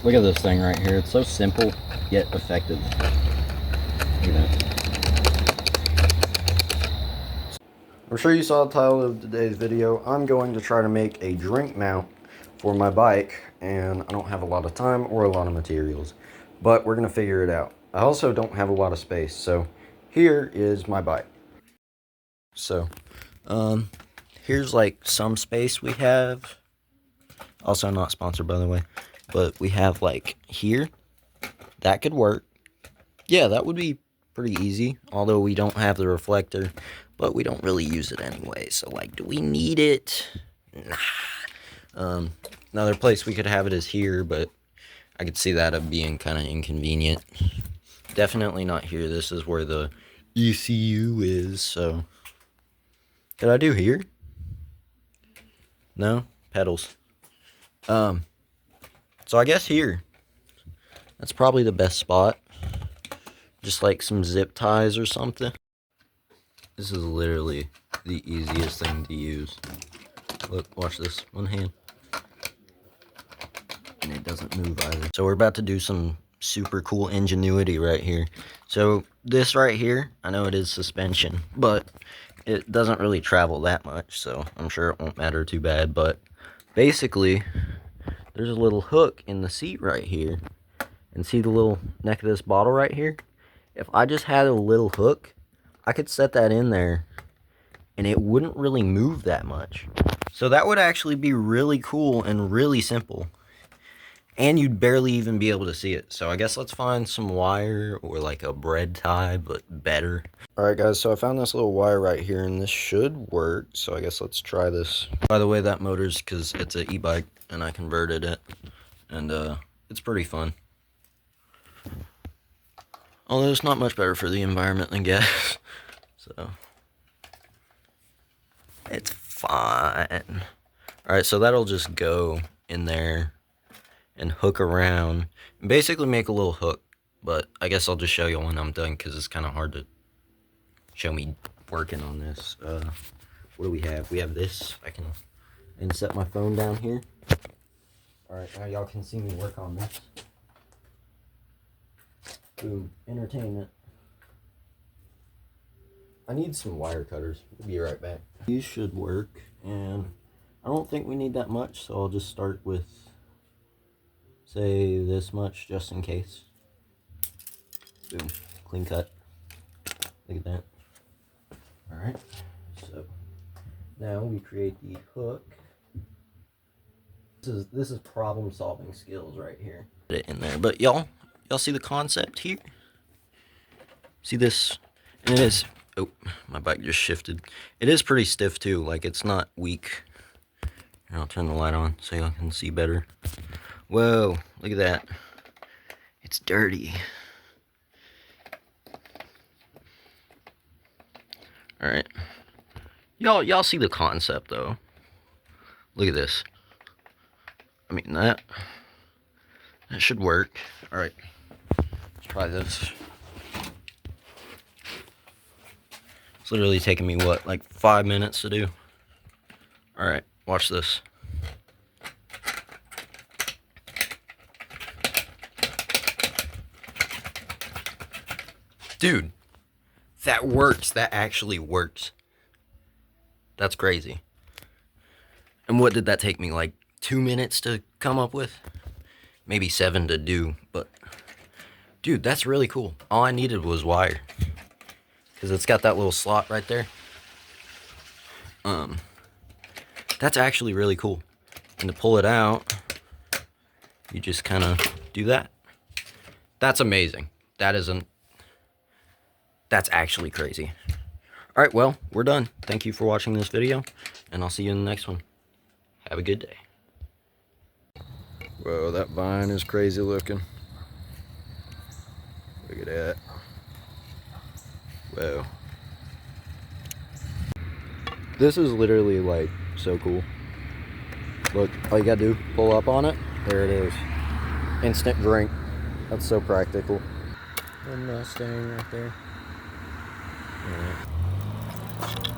Look at this thing right here. It's so simple, yet effective. Look at that. I'm sure you saw the title of today's video. I'm going to try to make a drink mount for my bike, and I don't have a lot of time or a lot of materials, but we're going to figure it out. I also don't have a lot of space, so here is my bike. So, here's like some space we have. Also not sponsored, by the way, but we have like here. That could work. Yeah, that would be pretty easy, although we don't have the reflector, but we don't really use it anyway. So like, do we need it? Nah. Another place we could have it is here, but I could see that being kind of inconvenient. Definitely not here. This is where the ECU is, so. Did I do here? No? Pedals. So I guess here. That's probably the best spot. Just like some zip ties or something. This is literally the easiest thing to use. Look, watch this. One hand. And it doesn't move either. So we're about to do some super cool ingenuity right here. So this right here, I know it is suspension, but it doesn't really travel that much, so I'm sure it won't matter too bad. But basically, there's a little hook in the seat right here. And see the little neck of this bottle right here? If I just had a little hook, I could set that in there and it wouldn't really move that much. So that would actually be really cool and really simple. And you'd barely even be able to see it. So I guess let's find some wire or like a bread tie, but better. Alright guys, so I found this little wire right here and this should work. So I guess let's try this. By the way, that motor's because it's an e-bike and I converted it. And it's pretty fun. Although it's not much better for the environment than gas. So it's fine. Alright, so that'll just go in there and hook around and basically make a little hook. But I guess I'll just show you when I'm done because it's kind of hard to show me working on this. What do we have? We have this. I can set my phone down here. Alright, now y'all can see me work on this. Boom, entertainment. I need some wire cutters. We'll be right back. These should work, and I don't think we need that much, so I'll just start with, say, this much just in case. Boom, clean cut. Look at that. Alright, so now we create the hook. This is problem solving skills right here. Put it in there, but y'all see the concept here? See this? And it is, oh, my bike just shifted. It is pretty stiff too, like it's not weak. Here, I'll turn the light on so y'all can see better. Whoa, look at that. It's dirty. Alright. Y'all see the concept though. Look at this. I mean, that should work. Alright. Let's try this. It's literally taking me, what, like 5 minutes to do? Alright, watch this. Dude, that works. That actually works. That's crazy. And what did that take me, like 2 minutes to come up with? Maybe 7 to do, but dude, that's really cool. All I needed was wire, because it's got that little slot right there. That's actually really cool. And to pull it out, you just kind of do that. That's amazing. That's actually crazy. All right, well, we're done. Thank you for watching this video, and I'll see you in the next one. Have a good day. Whoa, that vine is crazy looking. Look at that. Whoa. This is literally like so cool. Look, all you gotta do, pull up on it. There it is. Instant drink. That's so practical. The Mustang right there. All right.